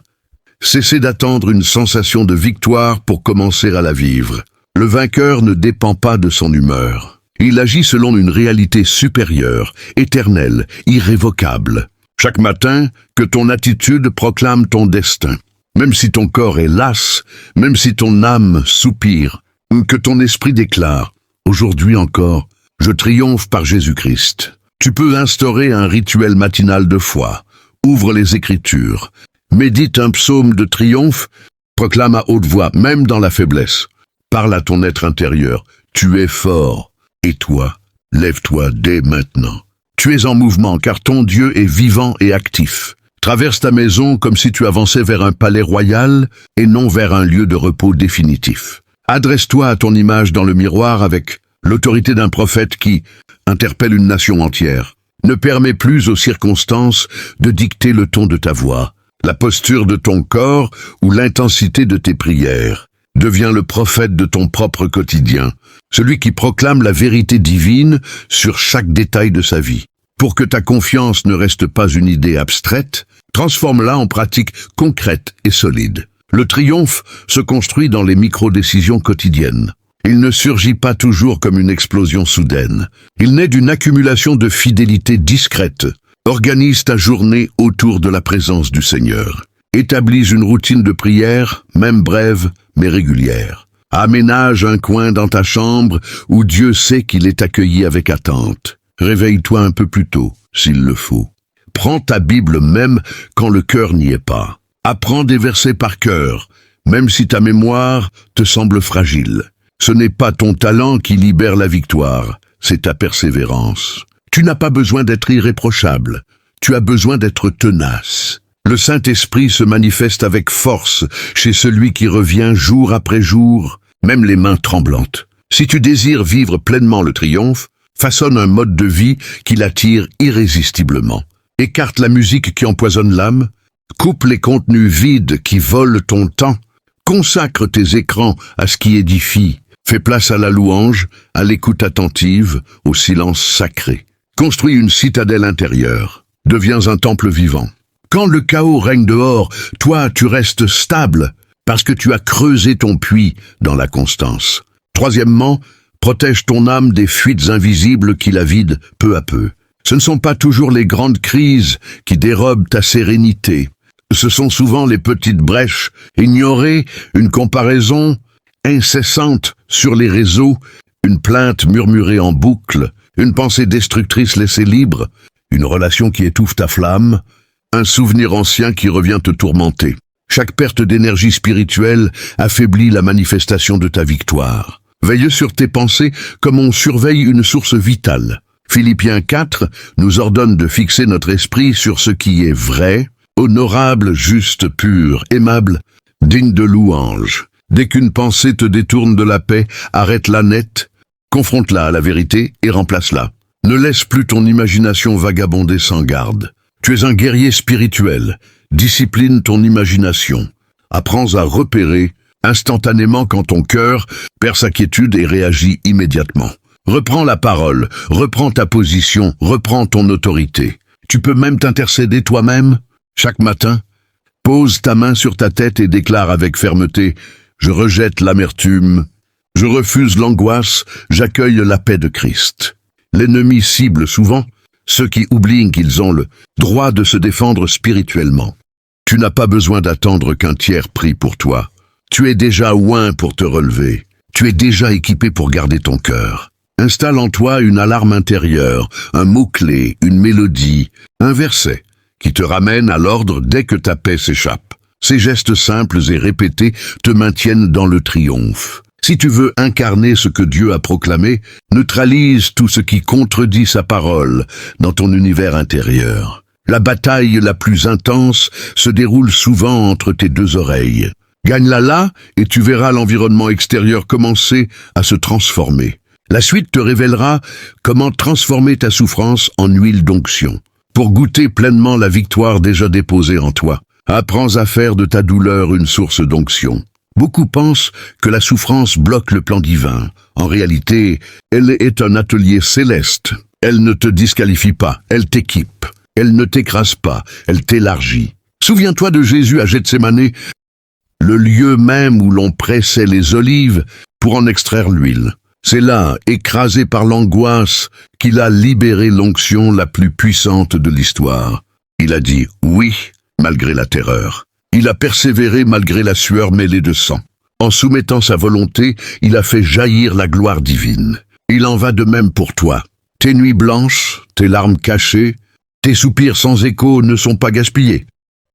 Cessez d'attendre une sensation de victoire pour commencer à la vivre. Le vainqueur ne dépend pas de son humeur. Il agit selon une réalité supérieure, éternelle, irrévocable. Chaque matin, que ton attitude proclame ton destin. Même si ton corps est las, même si ton âme soupire, que ton esprit déclare « Aujourd'hui encore, je triomphe par Jésus-Christ ». Tu peux instaurer un rituel matinal de foi. Ouvre les Écritures. Médite un psaume de triomphe. Proclame à haute voix, même dans la faiblesse. Parle à ton être intérieur. Tu es fort. Et toi, lève-toi dès maintenant. Tu es en mouvement car ton Dieu est vivant et actif. Traverse ta maison comme si tu avançais vers un palais royal et non vers un lieu de repos définitif. Adresse-toi à ton image dans le miroir avec l'autorité d'un prophète qui interpelle une nation entière. Ne permets plus aux circonstances de dicter le ton de ta voix, la posture de ton corps ou l'intensité de tes prières. Deviens le prophète de ton propre quotidien, celui qui proclame la vérité divine sur chaque détail de sa vie. Pour que ta confiance ne reste pas une idée abstraite, transforme-la en pratique concrète et solide. Le triomphe se construit dans les micro-décisions quotidiennes. Il ne surgit pas toujours comme une explosion soudaine. Il naît d'une accumulation de fidélité discrète. Organise ta journée autour de la présence du Seigneur. Établis une routine de prière, même brève, mais régulière. Aménage un coin dans ta chambre où Dieu sait qu'il est accueilli avec attente. Réveille-toi un peu plus tôt, s'il le faut. Prends ta Bible même quand le cœur n'y est pas. Apprends des versets par cœur, même si ta mémoire te semble fragile. Ce n'est pas ton talent qui libère la victoire, c'est ta persévérance. Tu n'as pas besoin d'être irréprochable, tu as besoin d'être tenace. Le Saint-Esprit se manifeste avec force chez celui qui revient jour après jour, même les mains tremblantes. Si tu désires vivre pleinement le triomphe, façonne un mode de vie qui l'attire irrésistiblement. Écarte la musique qui empoisonne l'âme, coupe les contenus vides qui volent ton temps, consacre tes écrans à ce qui édifie, fais place à la louange, à l'écoute attentive, au silence sacré. Construis une citadelle intérieure, deviens un temple vivant. Quand le chaos règne dehors, toi tu restes stable, parce que tu as creusé ton puits dans la constance. Troisièmement, protège ton âme des fuites invisibles qui la vident peu à peu. Ce ne sont pas toujours les grandes crises qui dérobent ta sérénité. Ce sont souvent les petites brèches ignorées, une comparaison incessante sur les réseaux, une plainte murmurée en boucle, une pensée destructrice laissée libre, une relation qui étouffe ta flamme, un souvenir ancien qui revient te tourmenter. Chaque perte d'énergie spirituelle affaiblit la manifestation de ta victoire. Veille sur tes pensées comme on surveille une source vitale. Philippiens 4 nous ordonne de fixer notre esprit sur ce qui est vrai, honorable, juste, pur, aimable, digne de louange. Dès qu'une pensée te détourne de la paix, arrête-la net, confronte-la à la vérité et remplace-la. Ne laisse plus ton imagination vagabonder sans garde. Tu es un guerrier spirituel. Discipline ton imagination. Apprends à repérer instantanément quand ton cœur perd sa quiétude et réagit immédiatement. Reprends la parole, reprends ta position, reprends ton autorité. Tu peux même t'intercéder toi-même. Chaque matin, pose ta main sur ta tête et déclare avec fermeté « Je rejette l'amertume, je refuse l'angoisse, j'accueille la paix de Christ ». L'ennemi cible souvent ceux qui oublient qu'ils ont le droit de se défendre spirituellement. Tu n'as pas besoin d'attendre qu'un tiers prie pour toi. Tu es déjà oint pour te relever. Tu es déjà équipé pour garder ton cœur. Installe en toi une alarme intérieure, un mot-clé, une mélodie, un verset qui te ramène à l'ordre dès que ta paix s'échappe. Ces gestes simples et répétés te maintiennent dans le triomphe. Si tu veux incarner ce que Dieu a proclamé, neutralise tout ce qui contredit sa parole dans ton univers intérieur. La bataille la plus intense se déroule souvent entre tes deux oreilles. Gagne-la là et tu verras l'environnement extérieur commencer à se transformer. La suite te révélera comment transformer ta souffrance en huile d'onction. Pour goûter pleinement la victoire déjà déposée en toi, apprends à faire de ta douleur une source d'onction. Beaucoup pensent que la souffrance bloque le plan divin. En réalité, elle est un atelier céleste. Elle ne te disqualifie pas, elle t'équipe. Elle ne t'écrase pas, elle t'élargit. Souviens-toi de Jésus à Gethsémanée, le lieu même où l'on pressait les olives pour en extraire l'huile. C'est là, écrasé par l'angoisse, qu'il a libéré l'onction la plus puissante de l'histoire. Il a dit « oui » malgré la terreur. Il a persévéré malgré la sueur mêlée de sang. En soumettant sa volonté, il a fait jaillir la gloire divine. Il en va de même pour toi. Tes nuits blanches, tes larmes cachées, tes soupirs sans écho ne sont pas gaspillés.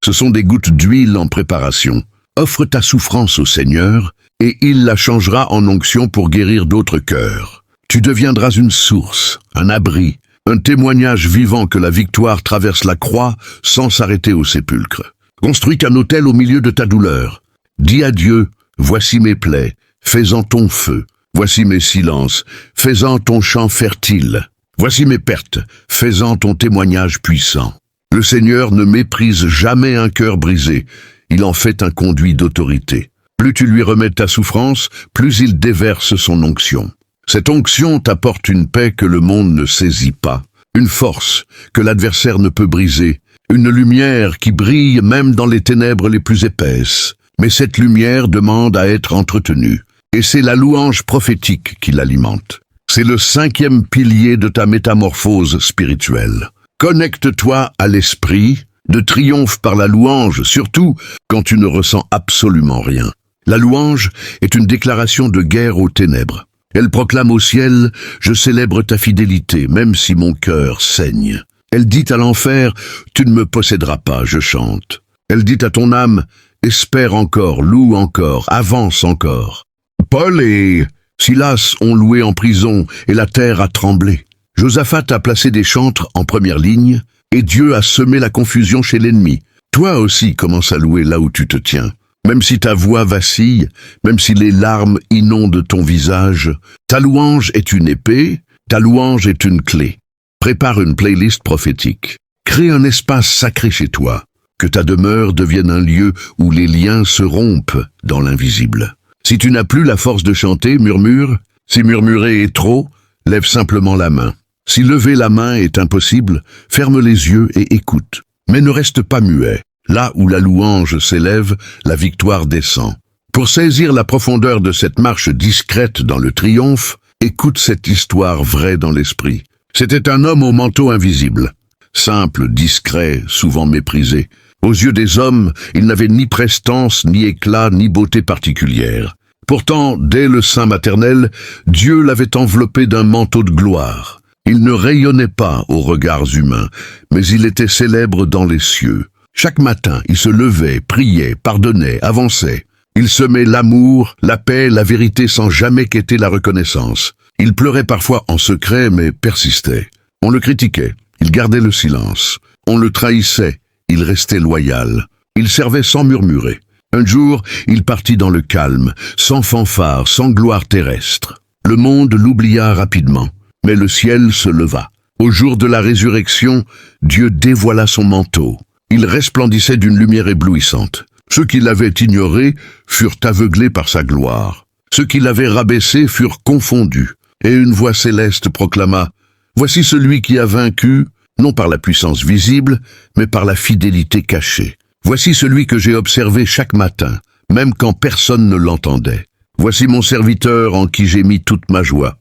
Ce sont des gouttes d'huile en préparation. Offre ta souffrance au Seigneur, et il la changera en onction pour guérir d'autres cœurs. Tu deviendras une source, un abri, un témoignage vivant que la victoire traverse la croix sans s'arrêter au sépulcre. Construis un autel au milieu de ta douleur. Dis à Dieu, voici mes plaies, fais-en ton feu. Voici mes silences, fais-en ton chant fertile. Voici mes pertes, fais-en ton témoignage puissant. Le Seigneur ne méprise jamais un cœur brisé, il en fait un conduit d'autorité. Plus tu lui remets ta souffrance, plus il déverse son onction. Cette onction t'apporte une paix que le monde ne saisit pas, une force que l'adversaire ne peut briser, une lumière qui brille même dans les ténèbres les plus épaisses. Mais cette lumière demande à être entretenue. Et c'est la louange prophétique qui l'alimente. C'est le 5e pilier de ta métamorphose spirituelle. Connecte-toi à l'esprit de triomphe par la louange, surtout quand tu ne ressens absolument rien. La louange est une déclaration de guerre aux ténèbres. Elle proclame au ciel « Je célèbre ta fidélité, même si mon cœur saigne ». Elle dit à l'enfer « Tu ne me posséderas pas, je chante ». Elle dit à ton âme « Espère encore, loue encore, avance encore ». Paul et Silas ont loué en prison et la terre a tremblé. Josaphat a placé des chantres en première ligne et Dieu a semé la confusion chez l'ennemi. Toi aussi commence à louer là où tu te tiens. Même si ta voix vacille, même si les larmes inondent ton visage, ta louange est une épée, ta louange est une clé. Prépare une playlist prophétique. Crée un espace sacré chez toi. Que ta demeure devienne un lieu où les liens se rompent dans l'invisible. Si tu n'as plus la force de chanter, murmure. Si murmurer est trop, lève simplement la main. Si lever la main est impossible, ferme les yeux et écoute. Mais ne reste pas muet. Là où la louange s'élève, la victoire descend. Pour saisir la profondeur de cette marche discrète dans le triomphe, écoute cette histoire vraie dans l'esprit. C'était un homme au manteau invisible. Simple, discret, souvent méprisé. Aux yeux des hommes, il n'avait ni prestance, ni éclat, ni beauté particulière. Pourtant, dès le sein maternel, Dieu l'avait enveloppé d'un manteau de gloire. Il ne rayonnait pas aux regards humains, mais il était célèbre dans les cieux. Chaque matin, il se levait, priait, pardonnait, avançait. Il semait l'amour, la paix, la vérité sans jamais quêter la reconnaissance. Il pleurait parfois en secret, mais persistait. On le critiquait, il gardait le silence. On le trahissait, il restait loyal. Il servait sans murmurer. Un jour, il partit dans le calme, sans fanfare, sans gloire terrestre. Le monde l'oublia rapidement, mais le ciel se leva. Au jour de la résurrection, Dieu dévoila son manteau. Il resplendissait d'une lumière éblouissante. Ceux qui l'avaient ignoré furent aveuglés par sa gloire. Ceux qui l'avaient rabaissé furent confondus. Et une voix céleste proclama « Voici celui qui a vaincu, non par la puissance visible, mais par la fidélité cachée. Voici celui que j'ai observé chaque matin, même quand personne ne l'entendait. Voici mon serviteur en qui j'ai mis toute ma joie.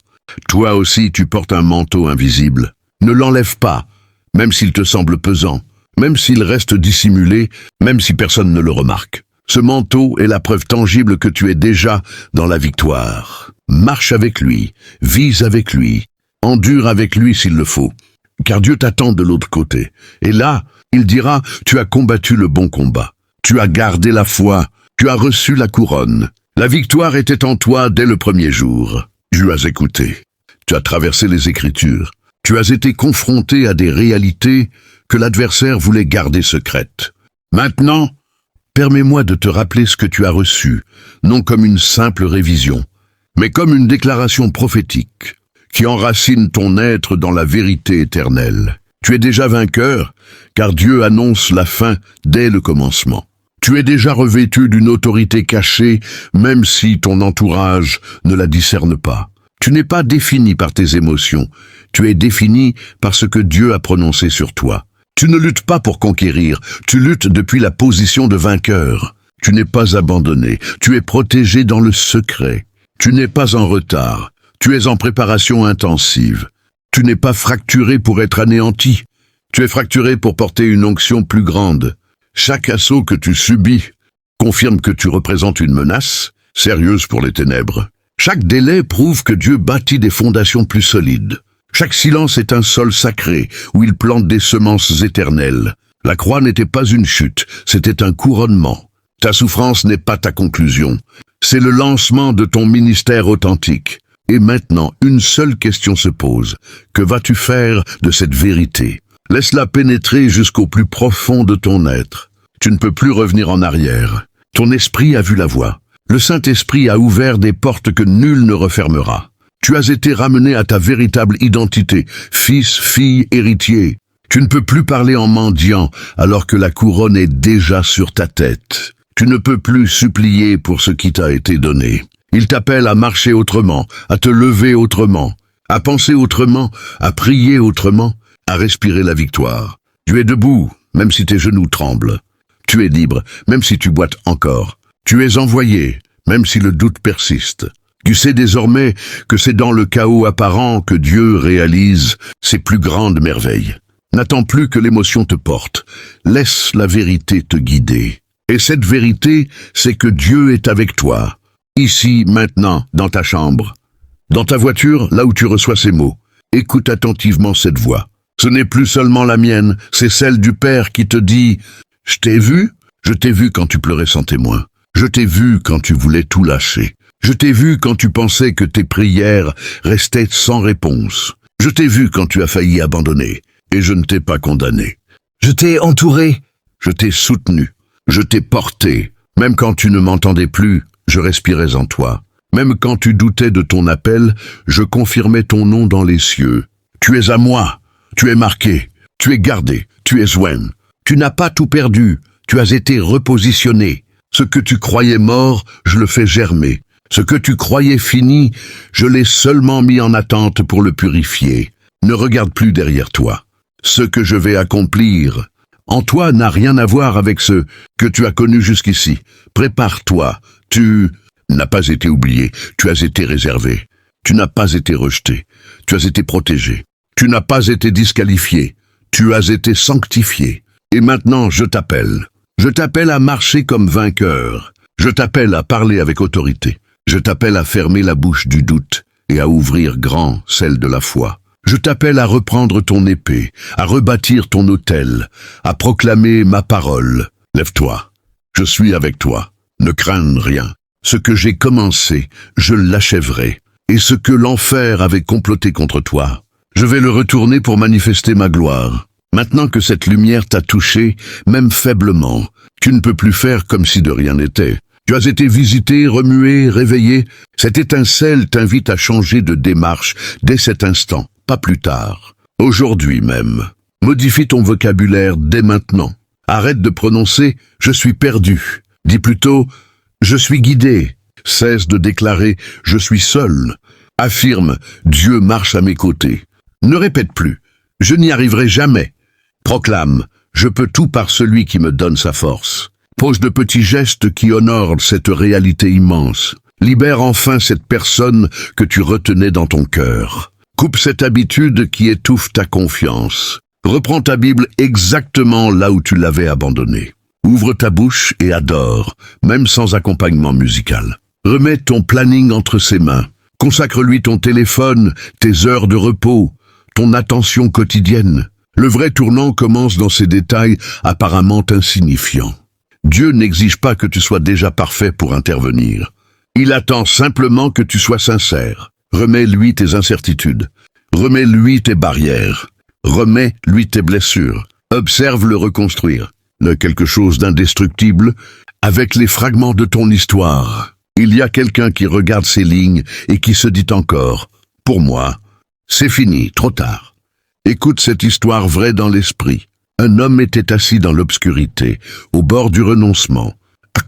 Toi aussi tu portes un manteau invisible. Ne l'enlève pas, même s'il te semble pesant. Même s'il reste dissimulé, même si personne ne le remarque. Ce manteau est la preuve tangible que tu es déjà dans la victoire. Marche avec lui, vise avec lui, endure avec lui s'il le faut, car Dieu t'attend de l'autre côté. Et là, il dira, tu as combattu le bon combat, tu as gardé la foi, tu as reçu la couronne. La victoire était en toi dès le premier jour. Tu as écouté, tu as traversé les Écritures, tu as été confronté à des réalités que l'adversaire voulait garder secrètes. Maintenant, permets-moi de te rappeler ce que tu as reçu, non comme une simple révision, mais comme une déclaration prophétique qui enracine ton être dans la vérité éternelle. Tu es déjà vainqueur, car Dieu annonce la fin dès le commencement. Tu es déjà revêtu d'une autorité cachée, même si ton entourage ne la discerne pas. Tu n'es pas défini par tes émotions, tu es défini par ce que Dieu a prononcé sur toi. Tu ne luttes pas pour conquérir, tu luttes depuis la position de vainqueur. Tu n'es pas abandonné, tu es protégé dans le secret. Tu n'es pas en retard, tu es en préparation intensive. Tu n'es pas fracturé pour être anéanti, tu es fracturé pour porter une onction plus grande. Chaque assaut que tu subis confirme que tu représentes une menace sérieuse pour les ténèbres. Chaque délai prouve que Dieu bâtit des fondations plus solides. Chaque silence est un sol sacré où il plante des semences éternelles. La croix n'était pas une chute, c'était un couronnement. Ta souffrance n'est pas ta conclusion. C'est le lancement de ton ministère authentique. Et maintenant, une seule question se pose. Que vas-tu faire de cette vérité? Laisse-la pénétrer jusqu'au plus profond de ton être. Tu ne peux plus revenir en arrière. Ton esprit a vu la voie. Le Saint-Esprit a ouvert des portes que nul ne refermera. Tu as été ramené à ta véritable identité, fils, fille, héritier. Tu ne peux plus parler en mendiant alors que la couronne est déjà sur ta tête. Tu ne peux plus supplier pour ce qui t'a été donné. Il t'appelle à marcher autrement, à te lever autrement, à penser autrement, à prier autrement, à respirer la victoire. Tu es debout, même si tes genoux tremblent. Tu es libre, même si tu boites encore. Tu es envoyé, même si le doute persiste. Tu sais désormais que c'est dans le chaos apparent que Dieu réalise ses plus grandes merveilles. N'attends plus que l'émotion te porte. Laisse la vérité te guider. Et cette vérité, c'est que Dieu est avec toi. Ici, maintenant, dans ta chambre. Dans ta voiture, là où tu reçois ces mots. Écoute attentivement cette voix. Ce n'est plus seulement la mienne, c'est celle du Père qui te dit « Je t'ai vu quand tu pleurais sans témoin. Je t'ai vu quand tu voulais tout lâcher. Je t'ai vu quand tu pensais que tes prières restaient sans réponse. Je t'ai vu quand tu as failli abandonner. Et je ne t'ai pas condamné. Je t'ai entouré. Je t'ai soutenu. Je t'ai porté. Même quand tu ne m'entendais plus, je respirais en toi. Même quand tu doutais de ton appel, je confirmais ton nom dans les cieux. Tu es à moi. Tu es marqué. Tu es gardé. Tu es Zwen. Tu n'as pas tout perdu. Tu as été repositionné. Ce que tu croyais mort, je le fais germer. Ce que tu croyais fini, je l'ai seulement mis en attente pour le purifier. Ne regarde plus derrière toi. Ce que je vais accomplir en toi n'a rien à voir avec ce que tu as connu jusqu'ici. Prépare-toi. Tu n'as pas été oublié. Tu as été réservé. Tu n'as pas été rejeté. Tu as été protégé. Tu n'as pas été disqualifié. Tu as été sanctifié. Et maintenant, je t'appelle. Je t'appelle à marcher comme vainqueur. Je t'appelle à parler avec autorité. Je t'appelle à fermer la bouche du doute et à ouvrir grand celle de la foi. Je t'appelle à reprendre ton épée, à rebâtir ton autel, à proclamer ma parole. Lève-toi. Je suis avec toi. Ne crains rien. Ce que j'ai commencé, je l'achèverai. Et ce que l'enfer avait comploté contre toi, je vais le retourner pour manifester ma gloire. Maintenant que cette lumière t'a touché, même faiblement, tu ne peux plus faire comme si de rien n'était. Tu as été visité, remué, réveillé. Cette étincelle t'invite à changer de démarche dès cet instant, pas plus tard. Aujourd'hui même. Modifie ton vocabulaire dès maintenant. Arrête de prononcer « je suis perdu ». Dis plutôt « je suis guidé ». Cesse de déclarer « je suis seul ». Affirme « Dieu marche à mes côtés ». Ne répète plus « je n'y arriverai jamais ». Proclame « je peux tout par celui qui me donne sa force ». Pose de petits gestes qui honorent cette réalité immense. Libère enfin cette personne que tu retenais dans ton cœur. Coupe cette habitude qui étouffe ta confiance. Reprends ta Bible exactement là où tu l'avais abandonnée. Ouvre ta bouche et adore, même sans accompagnement musical. Remets ton planning entre ses mains. Consacre-lui ton téléphone, tes heures de repos, ton attention quotidienne. Le vrai tournant commence dans ces détails apparemment insignifiants. Dieu n'exige pas que tu sois déjà parfait pour intervenir. Il attend simplement que tu sois sincère. Remets-lui tes incertitudes. Remets-lui tes barrières. Remets-lui tes blessures. Observe-le reconstruire. Le quelque chose d'indestructible avec les fragments de ton histoire. Il y a quelqu'un qui regarde ces lignes et qui se dit encore « Pour moi, c'est fini, trop tard ». Écoute cette histoire vraie dans l'esprit. Un homme était assis dans l'obscurité, au bord du renoncement,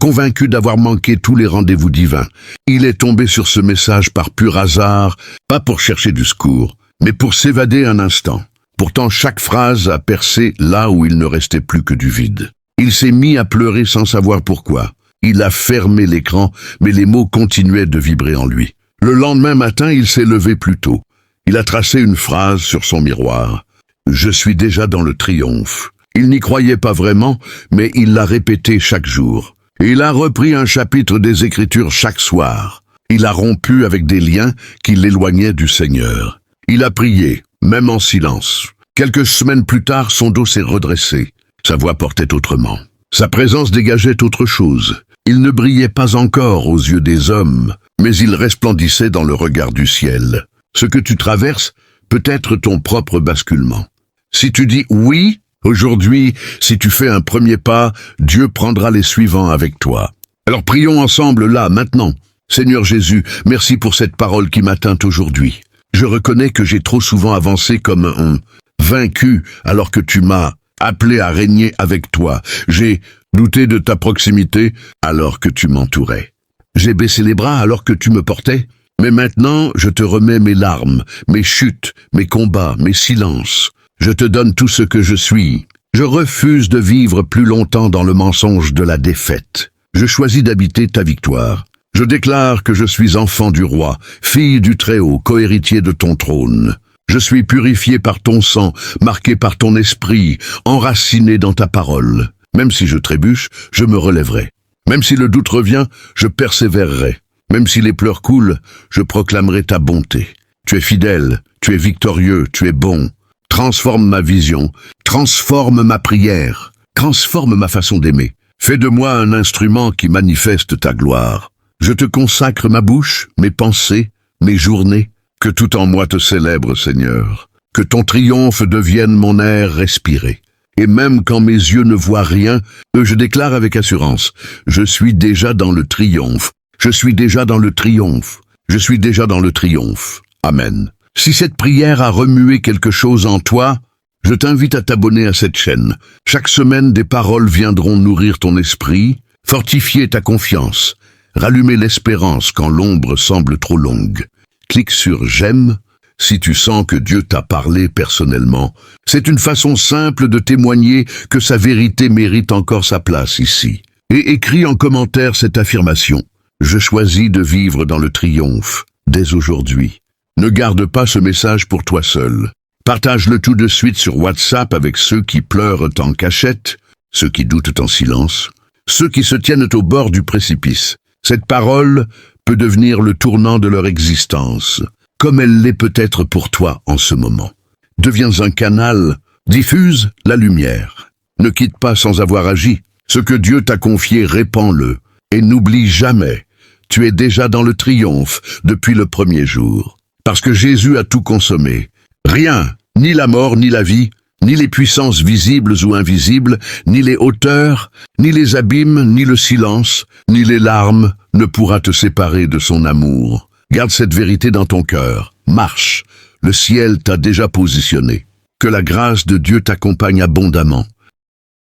convaincu d'avoir manqué tous les rendez-vous divins. Il est tombé sur ce message par pur hasard, pas pour chercher du secours, mais pour s'évader un instant. Pourtant, chaque phrase a percé là où il ne restait plus que du vide. Il s'est mis à pleurer sans savoir pourquoi. Il a fermé l'écran, mais les mots continuaient de vibrer en lui. Le lendemain matin, il s'est levé plus tôt. Il a tracé une phrase sur son miroir. « Je suis déjà dans le triomphe ». Il n'y croyait pas vraiment, mais il l'a répété chaque jour. Il a repris un chapitre des Écritures chaque soir. Il a rompu avec des liens qui l'éloignaient du Seigneur. Il a prié, même en silence. Quelques semaines plus tard, son dos s'est redressé. Sa voix portait autrement. Sa présence dégageait autre chose. Il ne brillait pas encore aux yeux des hommes, mais il resplendissait dans le regard du ciel. Ce que tu traverses peut être ton propre basculement. Si tu dis oui, aujourd'hui, si tu fais un premier pas, Dieu prendra les suivants avec toi. Alors prions ensemble là, maintenant. Seigneur Jésus, merci pour cette parole qui m'atteint aujourd'hui. Je reconnais que j'ai trop souvent avancé comme un vaincu alors que tu m'as appelé à régner avec toi. J'ai douté de ta proximité alors que tu m'entourais. J'ai baissé les bras alors que tu me portais. Mais maintenant, je te remets mes larmes, mes chutes, mes combats, mes silences. Je te donne tout ce que je suis. Je refuse de vivre plus longtemps dans le mensonge de la défaite. Je choisis d'habiter ta victoire. Je déclare que je suis enfant du roi, fille du Très-Haut, cohéritier de ton trône. Je suis purifié par ton sang, marqué par ton esprit, enraciné dans ta parole. Même si je trébuche, je me relèverai. Même si le doute revient, je persévérerai. Même si les pleurs coulent, je proclamerai ta bonté. Tu es fidèle, tu es victorieux, tu es bon. Transforme ma vision, transforme ma prière, transforme ma façon d'aimer. Fais de moi un instrument qui manifeste ta gloire. Je te consacre ma bouche, mes pensées, mes journées. Que tout en moi te célèbre, Seigneur. Que ton triomphe devienne mon air respiré. Et même quand mes yeux ne voient rien, je déclare avec assurance, je suis déjà dans le triomphe. Je suis déjà dans le triomphe. Je suis déjà dans le triomphe. Amen. Si cette prière a remué quelque chose en toi, je t'invite à t'abonner à cette chaîne. Chaque semaine, des paroles viendront nourrir ton esprit, fortifier ta confiance, rallumer l'espérance quand l'ombre semble trop longue. Clique sur « J'aime » si tu sens que Dieu t'a parlé personnellement. C'est une façon simple de témoigner que sa vérité mérite encore sa place ici. Et écris en commentaire cette affirmation. Je choisis de vivre dans le triomphe, dès aujourd'hui. Ne garde pas ce message pour toi seul. Partage-le tout de suite sur WhatsApp avec ceux qui pleurent en cachette, ceux qui doutent en silence, ceux qui se tiennent au bord du précipice. Cette parole peut devenir le tournant de leur existence, comme elle l'est peut-être pour toi en ce moment. Deviens un canal, diffuse la lumière. Ne quitte pas sans avoir agi. Ce que Dieu t'a confié, répands-le. Et n'oublie jamais, tu es déjà dans le triomphe depuis le premier jour. Parce que Jésus a tout consommé. Rien, ni la mort, ni la vie, ni les puissances visibles ou invisibles, ni les hauteurs, ni les abîmes, ni le silence, ni les larmes, ne pourra te séparer de son amour. Garde cette vérité dans ton cœur. Marche. Le ciel t'a déjà positionné. Que la grâce de Dieu t'accompagne abondamment.